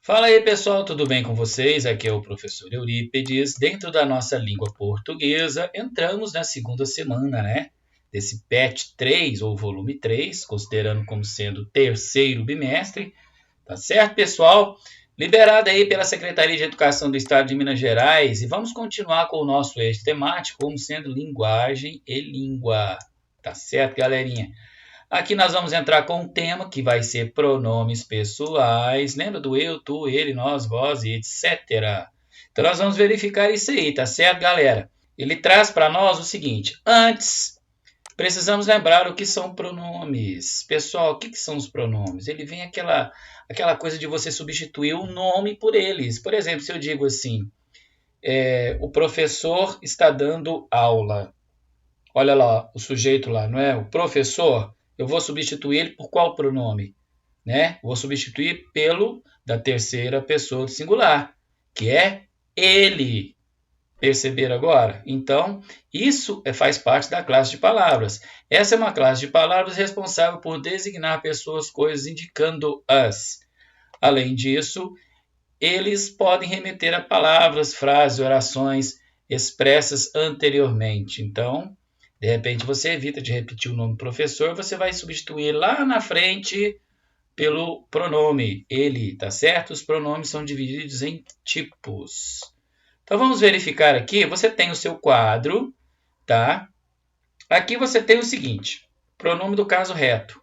Fala aí pessoal, tudo bem com vocês? Aqui é o professor Eurípides. Dentro da nossa língua portuguesa, entramos na segunda semana, né? Desse PET 3 ou volume 3, considerando como sendo o terceiro bimestre. Tá certo, pessoal? Liberado aí pela Secretaria de Educação do Estado de Minas Gerais. E vamos continuar com o nosso eixo temático como sendo linguagem e língua. Tá certo, galerinha? Aqui nós vamos entrar com um tema que vai ser pronomes pessoais. Lembra do eu, tu, ele, nós, vós e etc. Então nós vamos verificar isso aí, tá certo, galera? Ele traz para nós o seguinte: antes, precisamos lembrar o que são pronomes. Pessoal, o que são os pronomes? Ele vem aquela coisa de você substituir o nome por eles. Por exemplo, se eu digo assim, o professor está dando aula. Olha lá, o sujeito lá, não é? O professor, eu vou substituir ele por qual pronome? Né? Vou substituir pelo da terceira pessoa do singular, que é ele. Perceberam agora? Então, isso faz parte da classe de palavras. Essa é uma classe de palavras responsável por designar pessoas, coisas, indicando as. Além disso, eles podem remeter a palavras, frases, orações expressas anteriormente. Então, de repente, você evita de repetir o nome do professor, você vai substituir lá na frente pelo pronome ele, tá certo? Os pronomes são divididos em tipos. Então, vamos verificar aqui. Você tem o seu quadro, tá? Aqui você tem o seguinte, pronome do caso reto.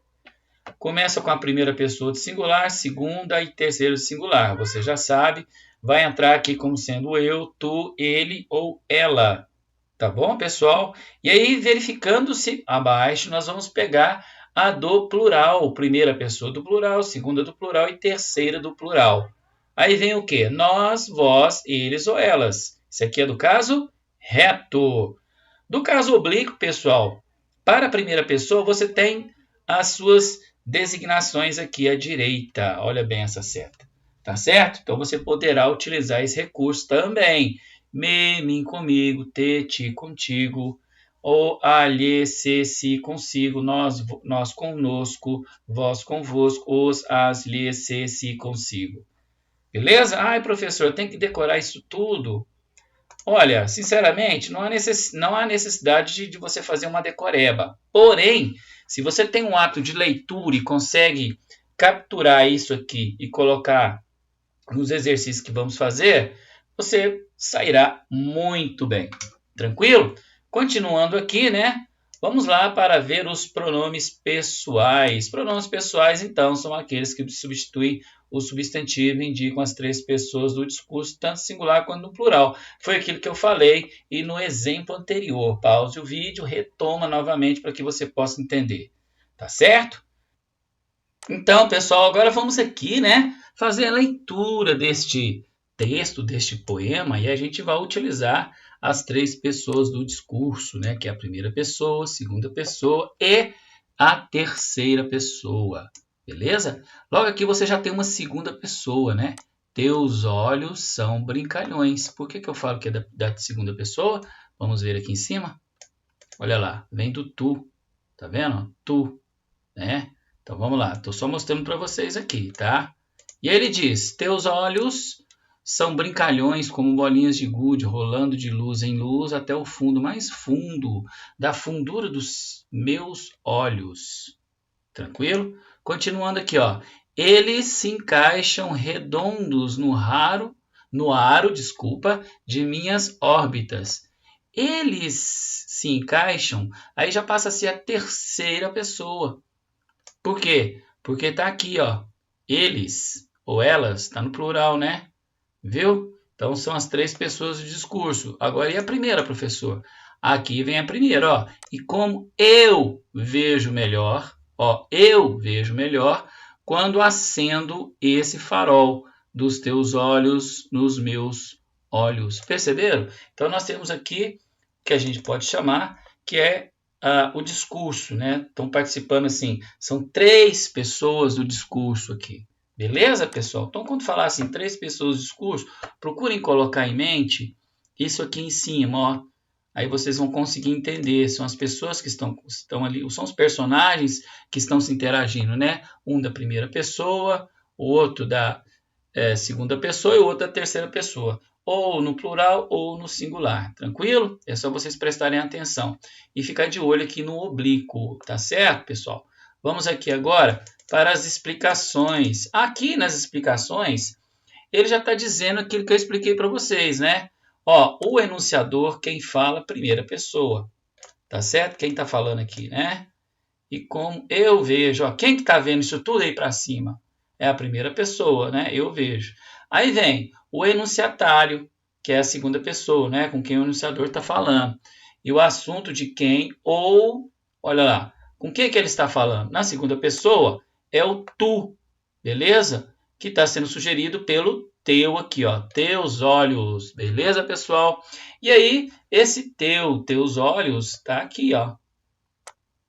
Começa com a primeira pessoa do singular, segunda e terceira do singular. Você já sabe, vai entrar aqui como sendo eu, tu, ele ou ela. Tá bom, pessoal? E aí, verificando-se abaixo, nós vamos pegar a do plural. Primeira pessoa do plural, segunda do plural e terceira do plural. Aí vem o quê? Nós, vós, eles ou elas. Isso aqui é do caso reto. Do caso oblíquo, pessoal, para a primeira pessoa, você tem as suas designações aqui à direita. Olha bem essa seta. Tá certo? Então, você poderá utilizar esse recurso também. Me, mim, comigo, te, ti, contigo, ou alhe, se, si, consigo, nós conosco, vós convosco, os, as, lhe, se, si, consigo. Beleza? Ai, professor, tem que decorar isso tudo? Olha, sinceramente, não há necessidade de você fazer uma decoreba. Porém, se você tem um ato de leitura e consegue capturar isso aqui e colocar nos exercícios que vamos fazer, você sairá muito bem. Tranquilo? Continuando aqui, né? Vamos lá para ver os pronomes pessoais. Pronomes pessoais, então, são aqueles que substituem o substantivo e indicam as três pessoas do discurso, tanto singular quanto no plural. Foi aquilo que eu falei e no exemplo anterior. Pause o vídeo, retoma novamente para que você possa entender. Tá certo? Então, pessoal, agora vamos aqui, né, fazer a leitura deste texto, deste poema, e a gente vai utilizar as três pessoas do discurso, né, que é a primeira pessoa, a segunda pessoa e a terceira pessoa, beleza? Logo aqui você já tem uma segunda pessoa, né? Teus olhos são brincalhões. Por que eu falo que é da segunda pessoa? Vamos ver aqui em cima. Olha lá, vem do tu, tá vendo? Tu, né? Então vamos lá, estou só mostrando para vocês aqui, tá? E aí ele diz: teus olhos são brincalhões como bolinhas de gude rolando de luz em luz até o fundo mais fundo da fundura dos meus olhos. Tranquilo? Continuando aqui, ó. Eles se encaixam redondos no aro, de minhas órbitas. Eles se encaixam, aí já passa a ser a terceira pessoa. Por quê? Porque está aqui, ó, eles ou elas, está no plural, né? Viu? Então são as três pessoas do discurso. Agora, e a primeira, professor? Aqui vem a primeira, ó. E como eu vejo melhor, ó, eu vejo melhor quando acendo esse farol dos teus olhos nos meus olhos. Perceberam? Então nós temos aqui que a gente pode chamar que é o discurso, né? Estão participando assim, são três pessoas do discurso aqui. Beleza, pessoal? Então, quando falar assim, três pessoas do discurso, procurem colocar em mente isso aqui em cima, ó. Aí vocês vão conseguir entender, são as pessoas que estão ali, são os personagens que estão se interagindo, né? Um da primeira pessoa, o outro segunda pessoa e outra terceira pessoa. Ou no plural ou no singular. Tranquilo? É só vocês prestarem atenção. E ficar de olho aqui no oblíquo. Tá certo, pessoal? Vamos aqui agora para as explicações. Aqui nas explicações, ele já está dizendo aquilo que eu expliquei para vocês, né? Ó, o enunciador, quem fala, primeira pessoa. Tá certo? Quem está falando aqui, né? E como eu vejo, ó, quem que está vendo isso tudo aí para cima? É a primeira pessoa, né? Eu vejo. Aí vem o enunciatário, que é a segunda pessoa, né? Com quem o enunciador está falando. E o assunto de quem ou, olha lá, com quem que ele está falando? Na segunda pessoa é o tu, beleza? Que está sendo sugerido pelo teu aqui, ó, teus olhos, beleza, pessoal? E aí, esse teus olhos, tá aqui, ó.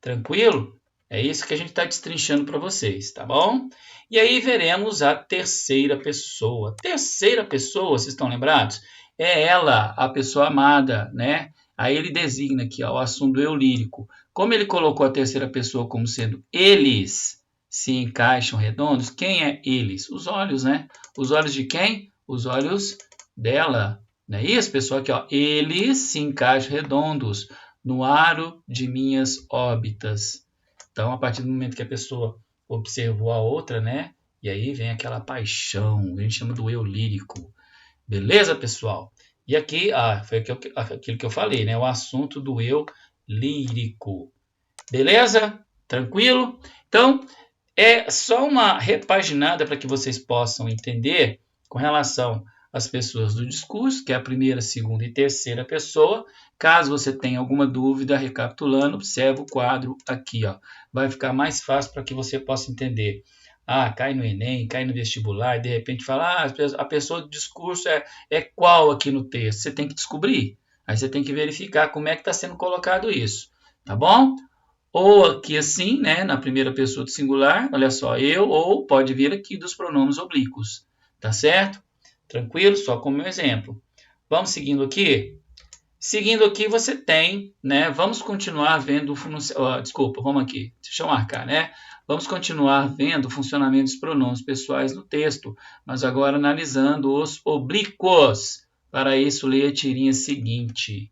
Tranquilo? É isso que a gente está destrinchando para vocês, tá bom? E aí veremos a terceira pessoa. Terceira pessoa, vocês estão lembrados? É ela, a pessoa amada, né? Aí ele designa aqui ó, o assunto eu lírico. Como ele colocou a terceira pessoa como sendo eles se encaixam redondos, quem é eles? Os olhos, né? Os olhos de quem? Os olhos dela. Não é isso, pessoal? Aqui, ó. Eles se encaixam redondos no aro de minhas órbitas. Então, a partir do momento que a pessoa observou a outra, né? E aí vem aquela paixão, a gente chama do eu lírico. Beleza, pessoal? E aqui, foi aquilo que eu falei, né? O assunto do eu lírico. Beleza? Tranquilo? Então, é só uma repaginada para que vocês possam entender com relação às pessoas do discurso, que é a primeira, segunda e terceira pessoa. Caso você tenha alguma dúvida, recapitulando, observe o quadro aqui. Ó. Vai ficar mais fácil para que você possa entender. Cai no Enem, cai no vestibular, e de repente fala, a pessoa do discurso é qual aqui no texto? Você tem que descobrir. Aí você tem que verificar como é que está sendo colocado isso. Tá bom? Ou aqui assim, né, na primeira pessoa do singular, olha só, eu, ou pode vir aqui dos pronomes oblíquos, tá certo? Tranquilo? Só como exemplo. Vamos seguindo aqui? Seguindo aqui você tem, né, vamos continuar vendo, desculpa, vamos aqui, deixa eu marcar, né? Vamos continuar vendo o funcionamento dos pronomes pessoais no texto, mas agora analisando os oblíquos. Para isso, leia a tirinha seguinte.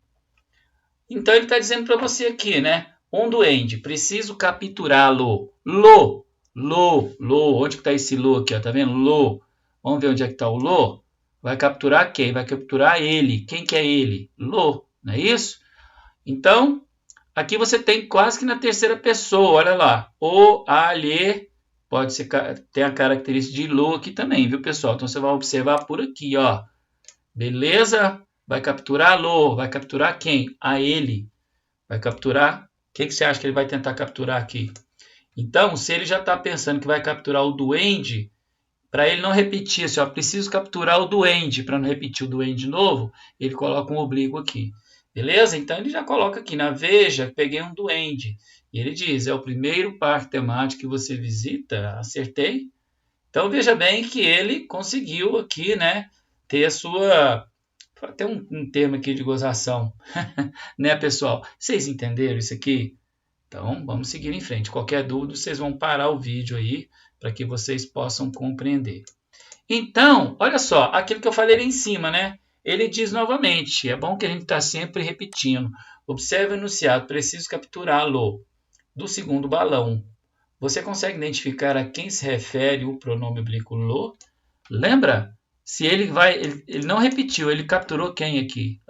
Então ele está dizendo para você aqui, né? Um duende, preciso capturá-lo. Lo. Onde que está esse lo aqui? Ó? Tá vendo? Lo. Vamos ver onde é que está o lo? Vai capturar quem? Vai capturar ele. Quem que é ele? Lo. Não é isso? Então, aqui você tem quase que na terceira pessoa. Olha lá. O, a, lhe. Pode ser, tem a característica de lo aqui também, viu, pessoal? Então, você vai observar por aqui, ó. Beleza? Vai capturá-lo. Vai capturar quem? A ele. Vai capturar? O que você acha que ele vai tentar capturar aqui? Então, se ele já está pensando que vai capturar o duende, para ele não repetir, se eu preciso capturar o duende, para não repetir o duende de novo, ele coloca um oblíquo aqui. Beleza? Então, ele já coloca aqui na veja, peguei um duende. E ele diz, é o primeiro parque temático que você visita? Acertei? Então, veja bem que ele conseguiu aqui, né, ter a sua... Tem um termo aqui de gozação, né, pessoal? Vocês entenderam isso aqui? Então, vamos seguir em frente. Qualquer dúvida, vocês vão parar o vídeo aí para que vocês possam compreender. Então, olha só, aquilo que eu falei ali em cima, né? Ele diz novamente, é bom que a gente está sempre repetindo. Observe o enunciado, preciso capturá-lo. Do segundo balão. Você consegue identificar a quem se refere o pronome oblíquo lo? Lembra? Se ele não repetiu, ele capturou quem aqui?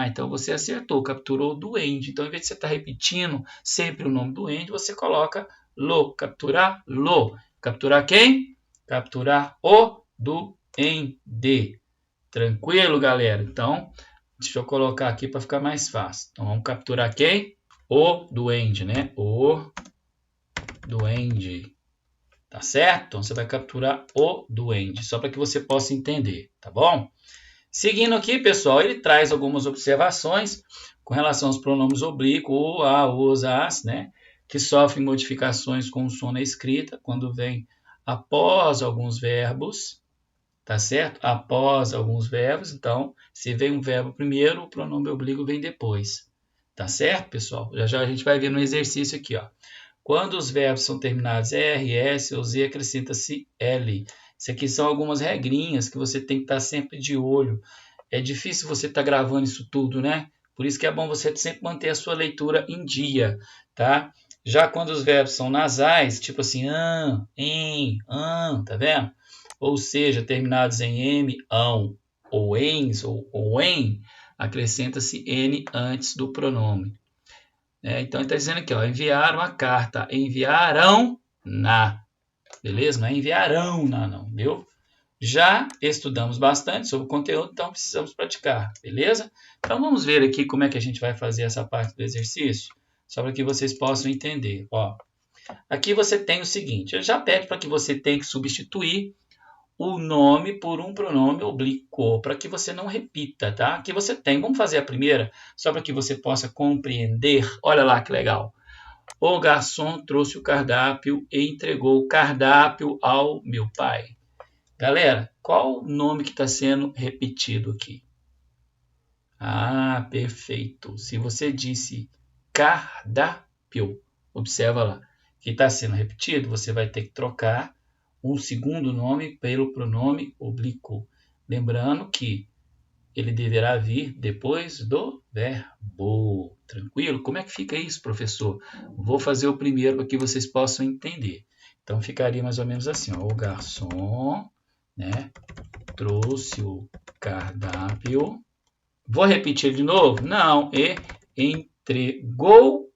Então você acertou, capturou o duende. Então, em vez de você estar repetindo sempre o nome do duende, você coloca lo, capturar lo. Capturar quem? Capturar o duende. Tranquilo, galera? Então, deixa eu colocar aqui para ficar mais fácil. Então, vamos capturar quem? O duende, né? O duende. Tá certo? Então, você vai capturar o duende, só para que você possa entender, tá bom? Seguindo aqui, pessoal, ele traz algumas observações com relação aos pronomes oblíquos, o, a, os, as, né? Que sofrem modificações com o som na escrita, quando vem após alguns verbos, tá certo? Após alguns verbos, então, se vem um verbo primeiro, o pronome oblíquo vem depois, tá certo, pessoal? Já a gente vai ver no exercício aqui, ó. Quando os verbos são terminados R, S ou Z, acrescenta-se L. Isso aqui são algumas regrinhas que você tem que estar sempre de olho. É difícil você estar gravando isso tudo, né? Por isso que é bom você sempre manter a sua leitura em dia, tá? Já quando os verbos são nasais, tipo assim, em, tá vendo? Ou seja, terminados em m, ão, ou ens, ou em, acrescenta-se n antes do pronome. Então, ele está dizendo aqui, ó, enviaram a carta, enviarão na. Beleza? Não é enviarão na, não, viu? Já estudamos bastante sobre o conteúdo, então precisamos praticar, beleza? Então vamos ver aqui como é que a gente vai fazer essa parte do exercício, só para que vocês possam entender. Ó, aqui você tem o seguinte, eu já pede para que você tenha que substituir o nome por um pronome oblíquo, para que você não repita, tá? Aqui você tem, vamos fazer a primeira, só para que você possa compreender. Olha lá que legal. O garçom trouxe o cardápio e entregou o cardápio ao meu pai. Galera, qual o nome que está sendo repetido aqui? Ah, perfeito. Se você disse cardápio, observa lá, que está sendo repetido, você vai ter que trocar um segundo nome pelo pronome oblíquo. Lembrando que ele deverá vir depois do verbo. Tranquilo? Como é que fica isso, professor? Vou fazer o primeiro para que vocês possam entender. Então, ficaria mais ou menos assim, ó, o garçom, né, trouxe o cardápio. Vou repetir de novo? Não, e entregou.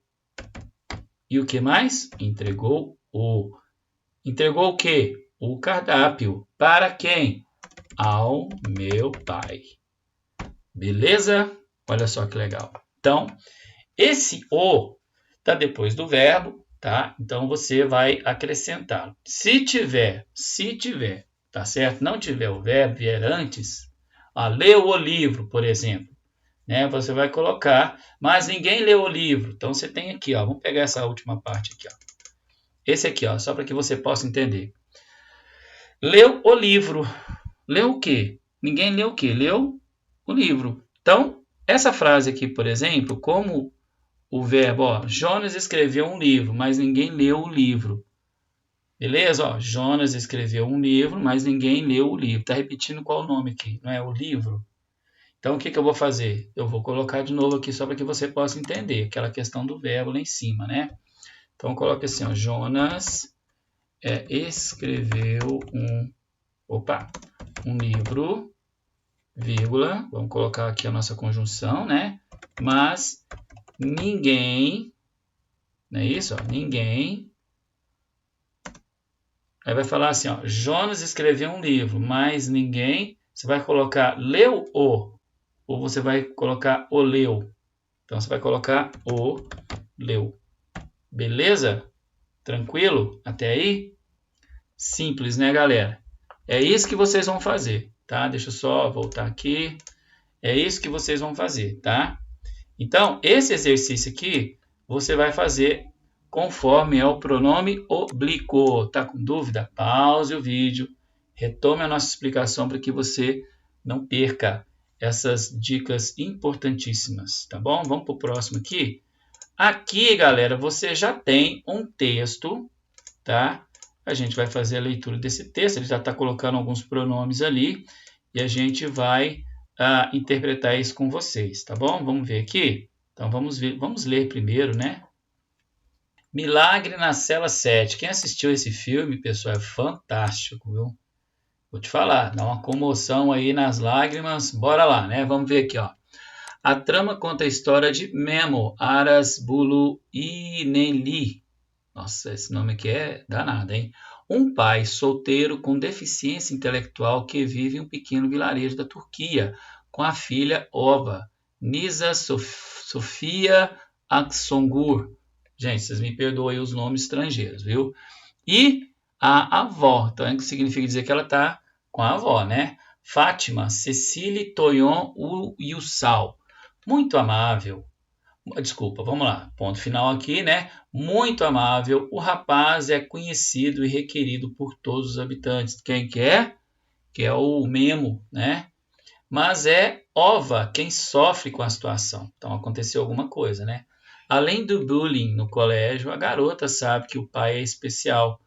E o que mais? Entregou o. Entregou o quê? O cardápio. Para quem? Ao meu pai. Beleza? Olha só que legal. Então, esse o está depois do verbo, tá? Então, você vai acrescentar. Se tiver, tá certo? Não tiver o verbo, vier antes, leu o livro, por exemplo, né? Você vai colocar, mas ninguém leu o livro. Então, você tem aqui, ó, vamos pegar essa última parte aqui, ó. Esse aqui, ó, só para que você possa entender. Leu o livro. Leu o quê? Ninguém leu o quê? Leu o livro. Então, essa frase aqui, por exemplo, como o verbo, ó, Jonas escreveu um livro, mas ninguém leu o livro. Beleza? Ó, Jonas escreveu um livro, mas ninguém leu o livro. Está repetindo qual o nome aqui? Não é o livro? Então, o que eu vou fazer? Eu vou colocar de novo aqui só para que você possa entender aquela questão do verbo lá em cima, né? Então, coloque assim, ó, Jonas escreveu um livro, vírgula, vamos colocar aqui a nossa conjunção, né? Mas ninguém, não é isso? Ó, ninguém. Aí vai falar assim, ó, Jonas escreveu um livro, mas ninguém. Você vai colocar leu o, ou você vai colocar o leu. Então você vai colocar o leu. Beleza? Tranquilo? Até aí? Simples, né, galera? É isso que vocês vão fazer, tá? Deixa eu só voltar aqui. É isso que vocês vão fazer, tá? Então, esse exercício aqui, você vai fazer conforme é o pronome oblíquo. Tá com dúvida? Pause o vídeo, retome a nossa explicação para que você não perca essas dicas importantíssimas, tá bom? Vamos para o próximo aqui. Aqui, galera, você já tem um texto, tá? A gente vai fazer a leitura desse texto, ele já está colocando alguns pronomes ali, e a gente vai interpretar isso com vocês, tá bom? Vamos ver aqui? Então, vamos ler primeiro, né? Milagre na Cela 7. Quem assistiu esse filme, pessoal, é fantástico, viu? Vou te falar, dá uma comoção aí nas lágrimas. Bora lá, né? Vamos ver aqui, ó. A trama conta a história de Memo Arasbulu Ineli. Nossa, esse nome aqui é danado, hein? Um pai solteiro com deficiência intelectual que vive em um pequeno vilarejo da Turquia com a filha Ova, Nisa Sofia Aksongur. Gente, vocês me perdoem os nomes estrangeiros, viu? E a avó, então, que significa dizer que ela está com a avó, né? Fátima Cecília Toyon Yussal. Muito amável. Desculpa, vamos lá. Ponto final aqui, né? Muito amável. O rapaz é conhecido e requerido por todos os habitantes. Quem que é? Que é o Memo, né? Mas é Ova quem sofre com a situação. Então aconteceu alguma coisa, né? Além do bullying no colégio, a garota sabe que o pai é especial,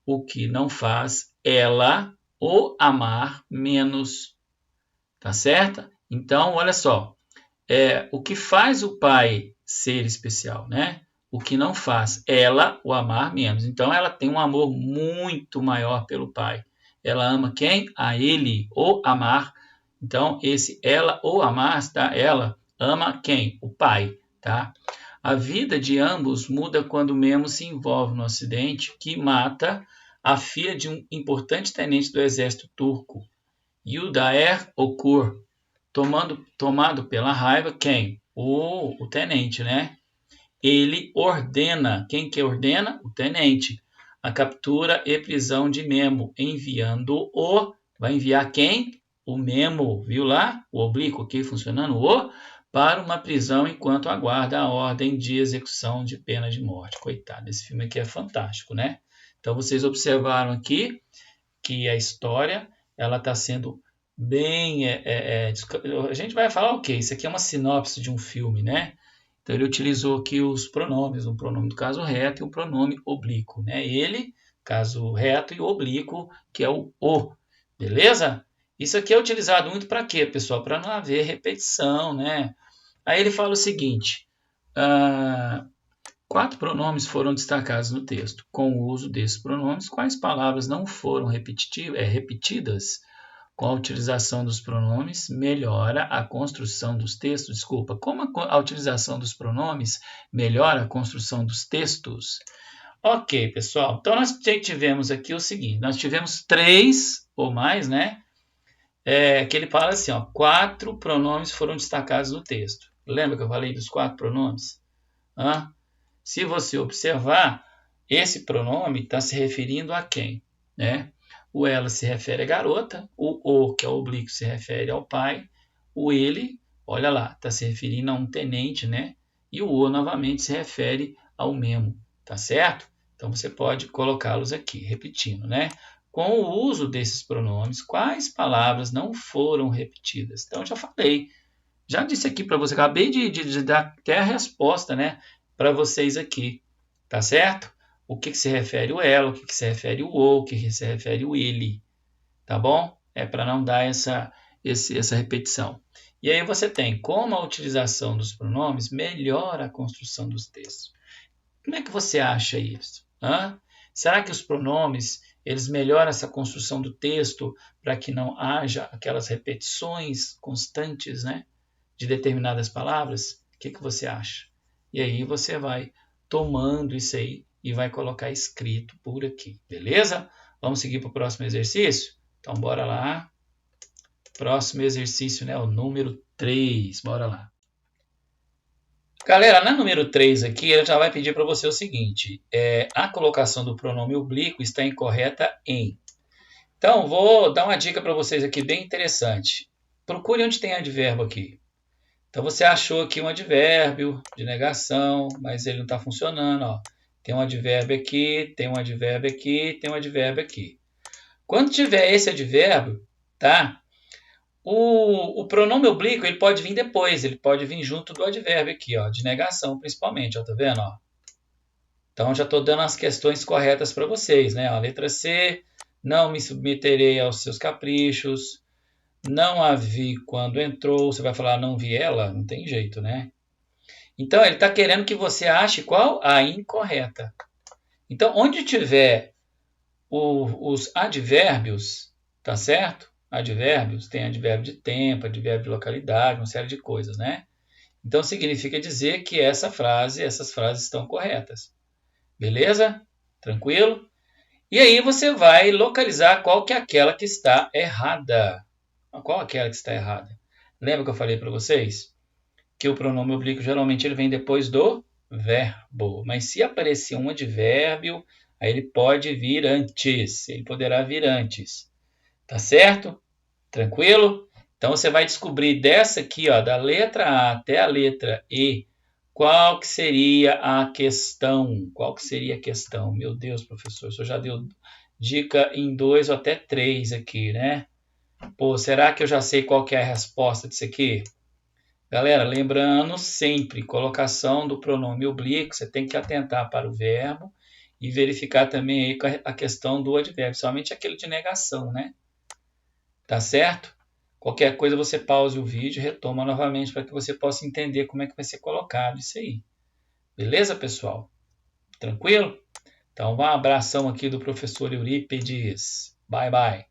o que não faz ela o amar menos, tá certo? Então, olha só, o que faz o pai ser especial, né? O que não faz ela o amar menos. Então, ela tem um amor muito maior pelo pai. Ela ama quem? A ele, o amar. Então, esse ela ou amar, tá? Ela ama quem? O pai, tá? A vida de ambos muda quando Memo se envolve no acidente que mata a filha de um importante tenente do exército turco, Yıldaer Okur, tomado pela raiva, quem? O tenente, né? Ele ordena, quem que ordena? O tenente, a captura e prisão de Memo, enviando-o, vai enviar quem? O Memo, viu lá? O oblíquo aqui funcionando, para uma prisão enquanto aguarda a ordem de execução de pena de morte. Coitado, esse filme aqui é fantástico, né? Então vocês observaram aqui que a história ela está sendo bem. A gente vai falar o quê? Isso aqui é uma sinopse de um filme, né? Então ele utilizou aqui os pronomes, um pronome do caso reto e um pronome oblíquo, né? Ele, caso reto, e o oblíquo, que é o. Beleza? Isso aqui é utilizado muito para quê, pessoal? Para não haver repetição, né? Aí ele fala o seguinte: 4 pronomes foram destacados no texto. Com o uso desses pronomes, quais palavras não foram repetidas? Com a utilização dos pronomes, melhora a construção dos textos. Desculpa, como a utilização dos pronomes melhora a construção dos textos? Ok, pessoal. Então, nós tivemos aqui o seguinte. Nós tivemos 3 ou mais, né? Que ele fala assim, 4 pronomes foram destacados no texto. Lembra que eu falei dos 4 pronomes? Se você observar, esse pronome está se referindo a quem? Né? O ela se refere à garota, o, que é o oblíquo, se refere ao pai, o ele, olha lá, está se referindo a um tenente, né? E o novamente se refere ao Memo, tá certo? Então você pode colocá-los aqui, repetindo, né? Com o uso desses pronomes, quais palavras não foram repetidas? Então, já falei, já disse aqui para você, acabei de dar até a resposta, né? Para vocês aqui, tá certo? O que se refere o ela, o que se refere o que se refere o ele, tá bom? É para não dar essa repetição. E aí você tem como a utilização dos pronomes melhora a construção dos textos. Como é que você acha isso? Será que os pronomes eles melhoram essa construção do texto para que não haja aquelas repetições constantes, né, de determinadas palavras? O que você acha? E aí você vai tomando isso aí e vai colocar escrito por aqui, beleza? Vamos seguir para o próximo exercício? Então, bora lá. Próximo exercício, né? O número 3. Bora lá. Galera, na número 3 aqui, ele já vai pedir para você o seguinte. A colocação do pronome oblíquo está incorreta em. Então, vou dar uma dica para vocês aqui bem interessante. Procure onde tem advérbio aqui. Então, você achou aqui um advérbio de negação, mas ele não está funcionando. Ó. Tem um advérbio aqui, tem um advérbio aqui, tem um advérbio aqui. Quando tiver esse advérbio, tá? O pronome oblíquo ele pode vir depois, ele pode vir junto do advérbio aqui, ó, de negação principalmente, ó, tá vendo? Ó? Então, já estou dando as questões corretas para vocês, né? A letra C, não me submeterei aos seus caprichos. Não a vi quando entrou. Você vai falar, não vi ela? Não tem jeito, né? Então, ele está querendo que você ache qual? A incorreta. Então, onde tiver os advérbios, tá certo? Advérbios, tem advérbio de tempo, advérbio de localidade, uma série de coisas, né? Então, significa dizer que essas frases estão corretas. Beleza? Tranquilo? E aí você vai localizar qual que é aquela que está errada. Qual é aquela que está errada? Lembra que eu falei para vocês? Que o pronome oblíquo geralmente ele vem depois do verbo. Mas se aparecer um advérbio, aí ele pode vir antes. Ele poderá vir antes. Tá certo? Tranquilo? Então você vai descobrir dessa aqui, ó, da letra A até a letra E, qual que seria a questão? Qual que seria a questão? Meu Deus, professor, o senhor já deu dica em 2 ou até 3 aqui, né? Pô, será que eu já sei qual que é a resposta disso aqui? Galera, lembrando sempre, colocação do pronome oblíquo, você tem que atentar para o verbo e verificar também aí a questão do advérbio, somente aquele de negação, né? Tá certo? Qualquer coisa você pause o vídeo e retoma novamente para que você possa entender como é que vai ser colocado isso aí. Beleza, pessoal? Tranquilo? Então, um abração aqui do professor Eurípides. Bye, bye.